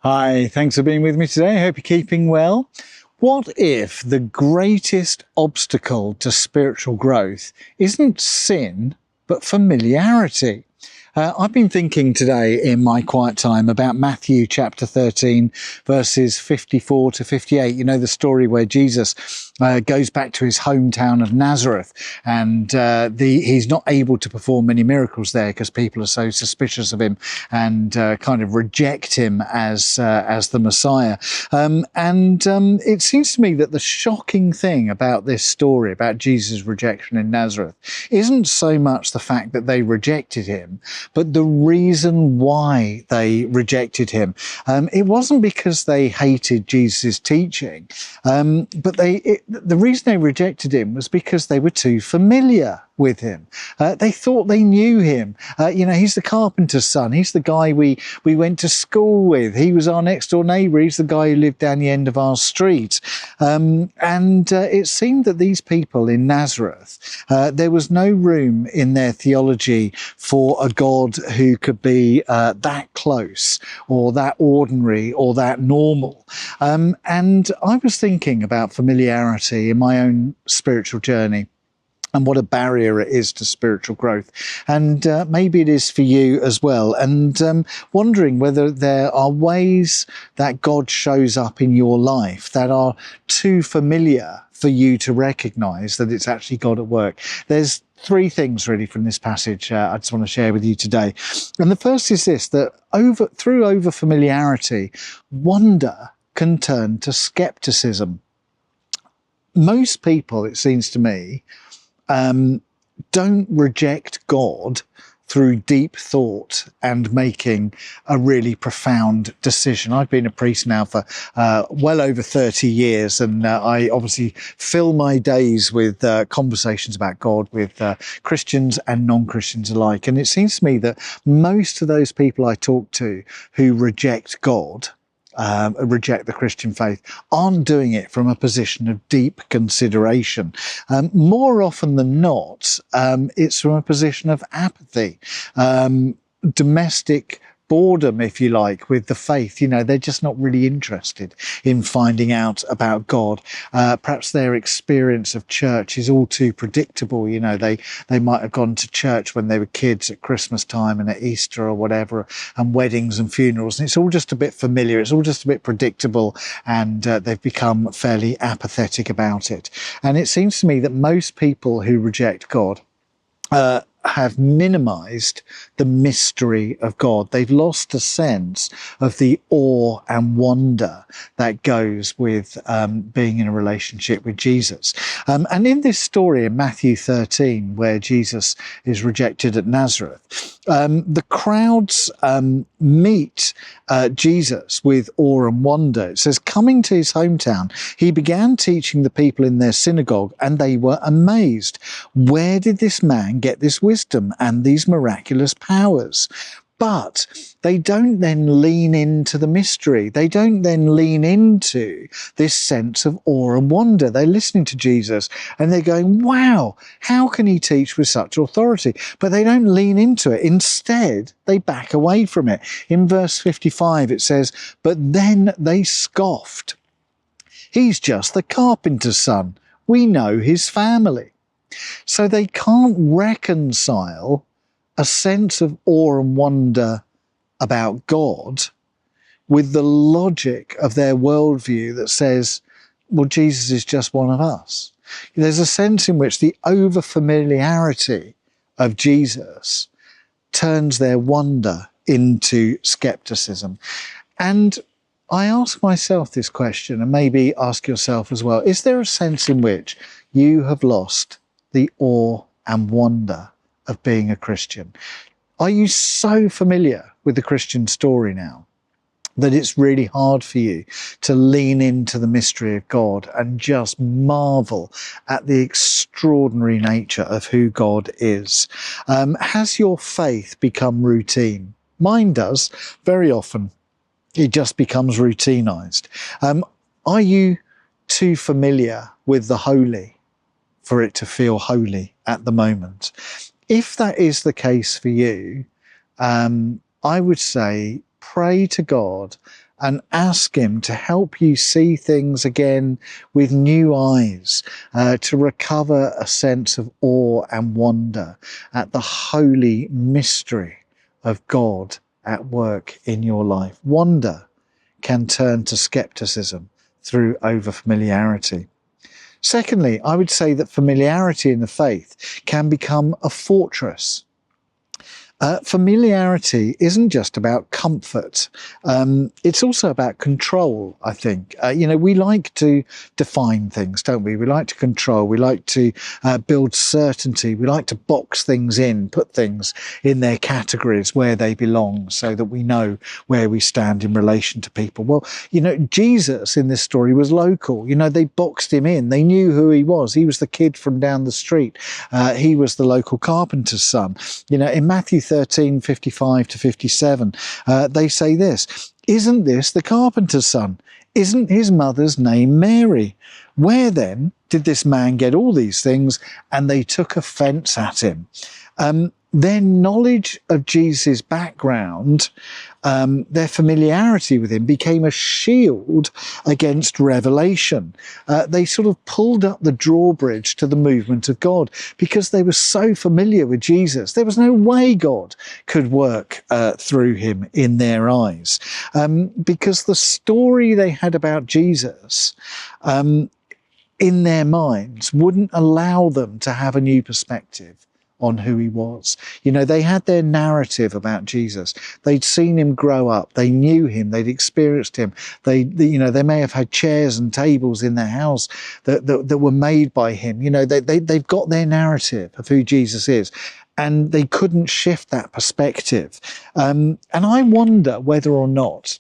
Hi, thanks for being with me today. I hope you're keeping well. What if the greatest obstacle to spiritual growth isn't sin, but familiarity? I've been thinking today in my quiet time about Matthew chapter 13, verses 54 to 58. You know, the story where Jesus goes back to his hometown of Nazareth, and he's not able to perform many miracles there because people are so suspicious of him and kind of reject him as the Messiah. It seems to me that the shocking thing about this story, about Jesus' rejection in Nazareth, isn't so much the fact that they rejected him, but the reason why they rejected him. It wasn't because they hated Jesus' teaching, but the reason they rejected him was because they were too familiar with him. They thought they knew him. He's the carpenter's son. He's the guy we went to school with. He was our next door neighbour. He's the guy who lived down the end of our street. It seemed that these people in Nazareth, there was no room in their theology for a God who could be that close or that ordinary or that normal. And I was thinking about familiarity in my own spiritual journey, and what a barrier it is to spiritual growth. And maybe it is for you as well. And wondering whether there are ways that God shows up in your life that are too familiar for you to recognise that it's actually God at work. There's three things really from this passage I just want to share with you today. And the first is this, that through familiarity, wonder can turn to scepticism. Most people, it seems to me, don't reject God through deep thought and making a really profound decision. I've been a priest now for well over 30 years, and I obviously fill my days with conversations about God with Christians and non-Christians alike. And it seems to me that most of those people I talk to who reject God, reject the Christian faith, aren't doing it from a position of deep consideration. More often than not, it's from a position of apathy, domestic boredom, if you like, with the faith. You know, they're just not really interested in finding out about God. Perhaps their experience of church is all too predictable. You know, they might have gone to church when they were kids at Christmas time and at Easter or whatever, and weddings and funerals, and it's all just a bit familiar. It's all just a bit predictable, and they've become fairly apathetic about it. And it seems to me that most people who reject God have minimized the mystery of God. They've lost a sense of the awe and wonder that goes with being in a relationship with Jesus. And in this story in Matthew 13, where Jesus is rejected at Nazareth, the crowds meet Jesus with awe and wonder. It says, coming to his hometown, he began teaching the people in their synagogue, and they were amazed. Where did this man get this wisdom and these miraculous powers? But they don't then lean into the mystery. They don't then lean into this sense of awe and wonder. They're listening to Jesus and they're going, wow, how can he teach with such authority? But they don't lean into it. Instead, they back away from it. In verse 55, it says, but then they scoffed. He's just the carpenter's son. We know his family. So they can't reconcile a sense of awe and wonder about God with the logic of their worldview that says, well, Jesus is just one of us. There's a sense in which the over-familiarity of Jesus turns their wonder into skepticism. And I ask myself this question, and maybe ask yourself as well, is there a sense in which you have lost the awe and wonder of being a Christian? Are you so familiar with the Christian story now that it's really hard for you to lean into the mystery of God and just marvel at the extraordinary nature of who God is? Has your faith become routine? Mine does. Very often it just becomes routinized. Are you too familiar with the holy for it to feel holy at the moment? If that is the case for you, I would say pray to God and ask him to help you see things again with new eyes, to recover a sense of awe and wonder at the holy mystery of God at work in your life. Wonder can turn to scepticism through overfamiliarity. Secondly, I would say that familiarity in the faith can become a fortress. Familiarity isn't just about comfort. It's also about control, I think. We like to define things, don't we? We like to control. We like to build certainty. We like to box things in, put things in their categories where they belong so that we know where we stand in relation to people. Well, Jesus in this story was local. They boxed him in. They knew who he was. He was the kid from down the street. He was the local carpenter's son. In Matthew 13:55-57, they say this: "Isn't this the carpenter's son? Isn't his mother's name Mary? Where then did this man get all these things?" And they took offense at him. Their knowledge of Jesus' background, their familiarity with him, became a shield against revelation. They sort of pulled up the drawbridge to the movement of God because they were so familiar with Jesus. There was no way God could work through him in their eyes, because the story they had about Jesus in their minds wouldn't allow them to have a new perspective on who he was. They had their narrative about Jesus. They'd seen him grow up. They knew him. They'd experienced him. They may have had chairs and tables in their house that were made by him. They've got their narrative of who Jesus is, and they couldn't shift that perspective. And I wonder whether or not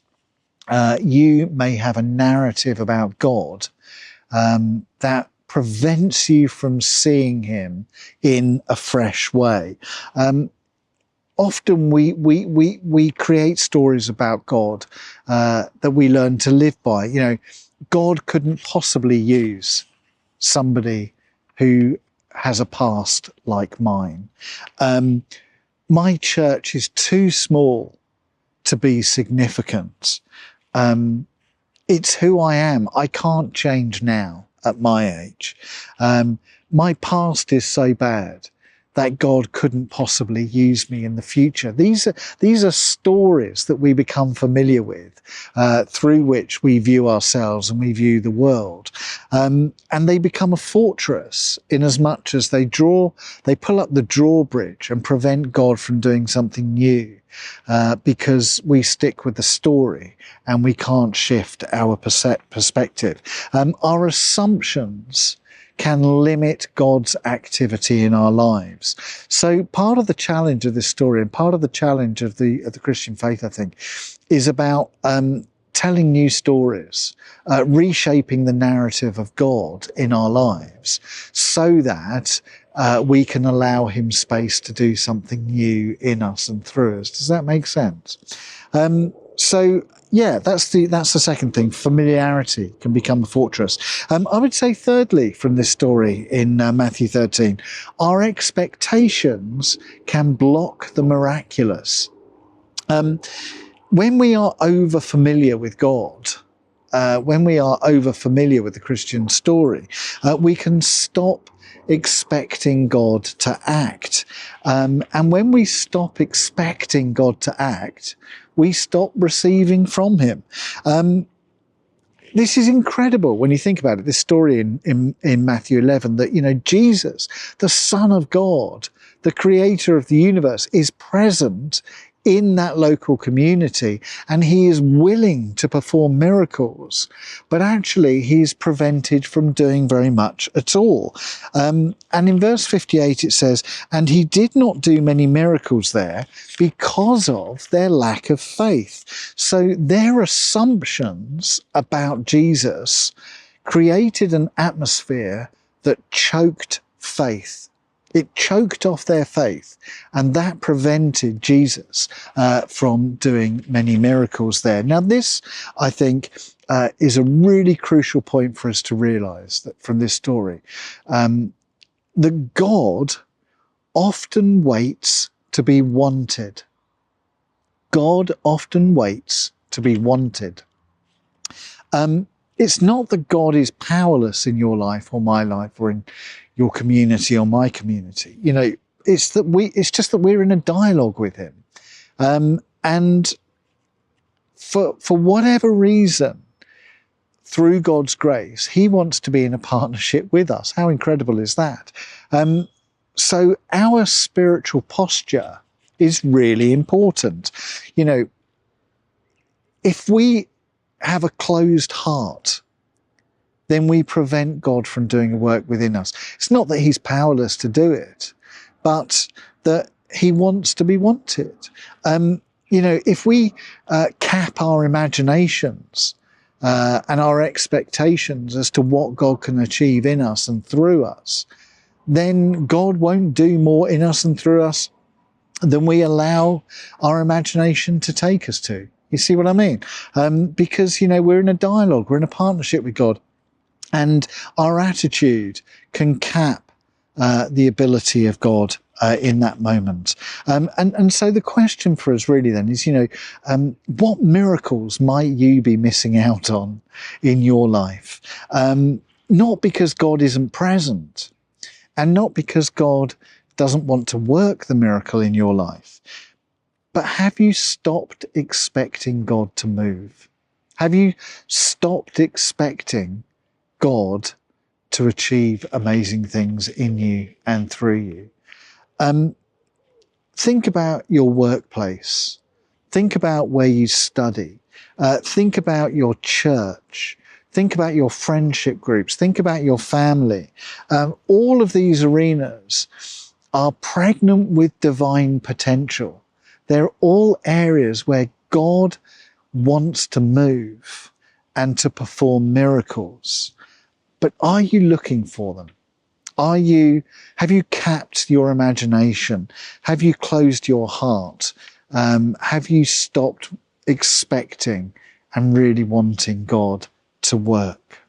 you may have a narrative about God that prevents you from seeing him in a fresh way. Often we create stories about God that we learn to live by. God couldn't possibly use somebody who has a past like mine. My church is too small to be significant. It's who I am. I can't change now at my age. My past is so bad that God couldn't possibly use me in the future. These are stories that we become familiar with, through which we view ourselves and we view the world. And they become a fortress in as much as they pull up the drawbridge and prevent God from doing something new, because we stick with the story and we can't shift our perspective. Our assumptions can limit God's activity in our lives. So part of the challenge of this story, and part of the challenge of the Christian faith, I think, is about telling new stories, reshaping the narrative of God in our lives so that we can allow him space to do something new in us and through us. Does that make sense? Yeah, that's the second thing. Familiarity can become a fortress. I would say thirdly, from this story in Matthew 13, our expectations can block the miraculous. When we are over familiar with God, when we are over familiar with the Christian story, we can stop expecting God to act. And when we stop expecting God to act, we stop receiving from him. This is incredible when you think about it, this story in Matthew 11, that, Jesus, the Son of God, the creator of the universe, is present in that local community, and he is willing to perform miracles, but actually he's prevented from doing very much at all. And in verse 58 it says, "And he did not do many miracles there because of their lack of faith." So their assumptions about Jesus created an atmosphere that choked faith. It choked off their faith, and that prevented Jesus from doing many miracles there. Now, this, I think, is a really crucial point for us to realise that from this story, that God often waits to be wanted. God often waits to be wanted. It's not that God is powerless in your life or my life or in your community or my community. It's just that we're in a dialogue with him. And for whatever reason, through God's grace, he wants to be in a partnership with us. How incredible is that? So our spiritual posture is really important. If we have a closed heart, then we prevent God from doing a work within us. It's not that he's powerless to do it, but that he wants to be wanted. If we cap our imaginations and our expectations as to what God can achieve in us and through us, then God won't do more in us and through us than we allow our imagination to take us to. You see what I mean? Because, we're in a dialogue, we're in a partnership with God, and our attitude can cap the ability of God in that moment. And so the question for us really then is, what miracles might you be missing out on in your life? Not because God isn't present, and not because God doesn't want to work the miracle in your life, but have you stopped expecting God to move? Have you stopped expecting God to achieve amazing things in you and through you? Think about your workplace. Think about where you study. Think about your church. Think about your friendship groups. Think about your family. All of these arenas are pregnant with divine potential. They're all areas where God wants to move and to perform miracles. But are you looking for them? Have you capped your imagination? Have you closed your heart? Have you stopped expecting and really wanting God to work?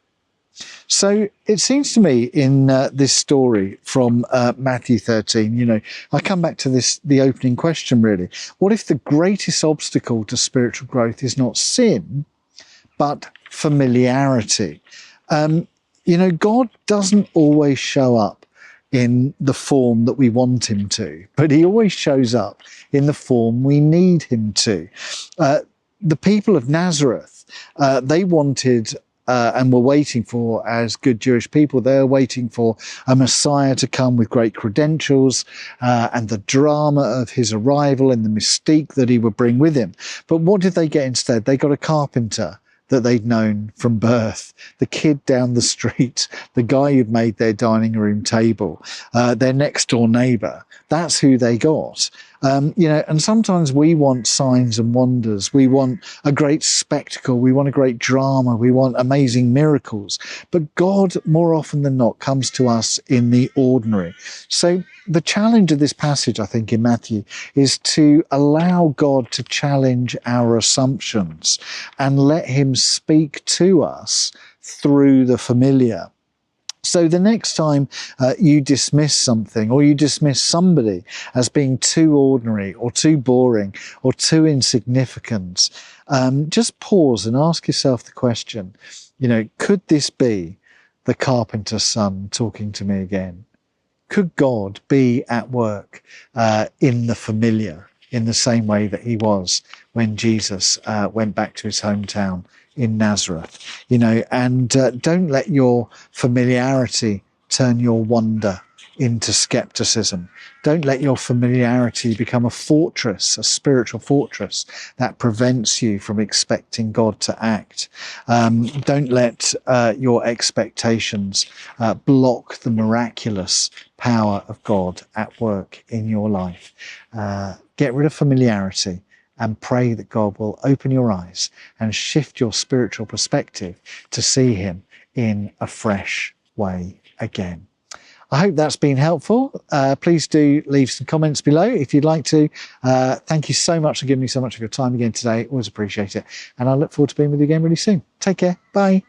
So it seems to me in this story from Matthew 13, I come back to the opening question really. What if the greatest obstacle to spiritual growth is not sin, but familiarity? God doesn't always show up in the form that we want him to, but he always shows up in the form we need him to. The people of Nazareth, they wanted and were waiting for, as good Jewish people, they were waiting for a Messiah to come with great credentials and the drama of his arrival and the mystique that he would bring with him. But what did they get instead? They got a carpenter that they'd known from birth, the kid down the street, the guy who'd made their dining room table, their next door neighbour. That's who they got. And sometimes we want signs and wonders. We want a great spectacle. We want a great drama. We want amazing miracles. But God, more often than not, comes to us in the ordinary. So the challenge of this passage, I think, in Matthew, is to allow God to challenge our assumptions and let him speak to us through the familiar. So the next time you dismiss something or you dismiss somebody as being too ordinary or too boring or too insignificant, just pause and ask yourself the question, could this be the carpenter's son talking to me again? Could God be at work in the familiar in the same way that he was when Jesus went back to his hometown in Nazareth? And don't let your familiarity turn your wonder into scepticism. Don't let your familiarity become a fortress, a spiritual fortress that prevents you from expecting God to act. Don't let your expectations block the miraculous power of God at work in your life. Get rid of familiarity and pray that God will open your eyes and shift your spiritual perspective to see him in a fresh way again. I hope that's been helpful. Please do leave some comments below if you'd like to. Thank you so much for giving me so much of your time again today. Always appreciate it. And I look forward to being with you again really soon. Take care. Bye.